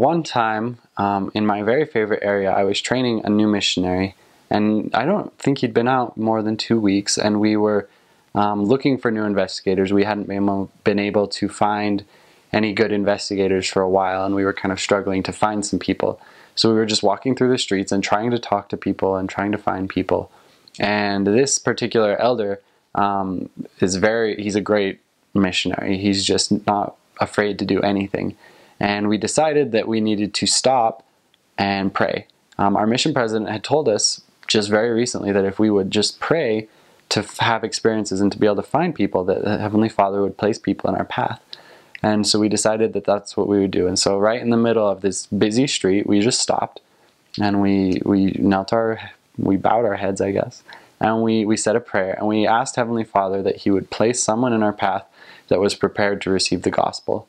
one time, in my very favorite area, I was training a new missionary, and I don't think he'd been out more than 2 weeks, and we were looking for new investigators. We hadn't been able to find any good investigators for a while, and we were kind of struggling to find some people. So we were just walking through the streets and trying to talk to people and trying to find people. And this particular elder he's a great missionary. He's just not afraid to do anything. And we decided that we needed to stop and pray. Our mission president had told us just very recently that if we would just pray to have experiences and to be able to find people, that the Heavenly Father would place people in our path. And so we decided that that's what we would do. And so right in the middle of this busy street, we just stopped and we bowed our heads, I guess. And we said a prayer, and we asked Heavenly Father that He would place someone in our path that was prepared to receive the gospel.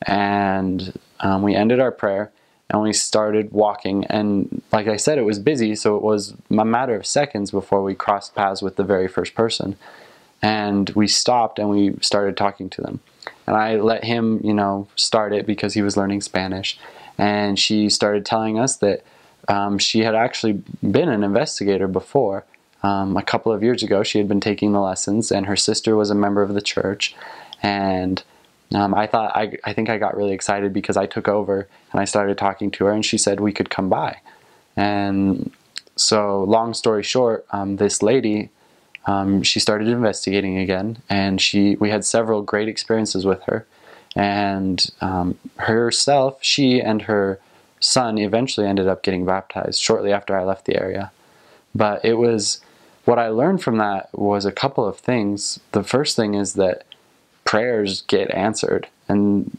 And we ended our prayer, and we started walking. And like I said, it was busy, so it was a matter of seconds before we crossed paths with the very first person. And we stopped, and we started talking to them. And I let him, start it because he was learning Spanish. And she started telling us that she had actually been an investigator before. A couple of years ago, she had been taking the lessons, and her sister was a member of the church. And I think I got really excited because I took over and I started talking to her, and she said we could come by. And so, long story short, this lady, she started investigating again, and we had several great experiences with her. And she and her son eventually ended up getting baptized shortly after I left the area. But what I learned from that was a couple of things. The first thing is that prayers get answered. And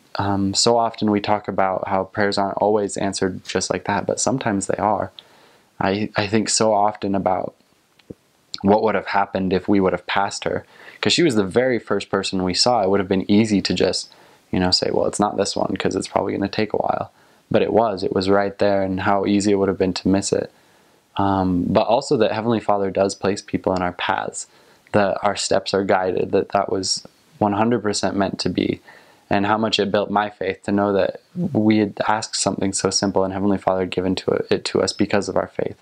so often we talk about how prayers aren't always answered just like that, but sometimes they are. I think so often about what would have happened if we would have passed her. Because she was the very first person we saw. It would have been easy to just, say, well, it's not this one because it's probably going to take a while. But it was right there, and how easy it would have been to miss it. But also that Heavenly Father does place people in our paths, that our steps are guided, that was 100% meant to be, and how much it built my faith to know that we had asked something so simple and Heavenly Father had given it to us because of our faith.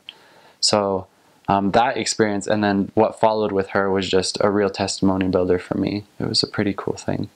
So that experience, and then what followed with her, was just a real testimony builder for me. It was a pretty cool thing.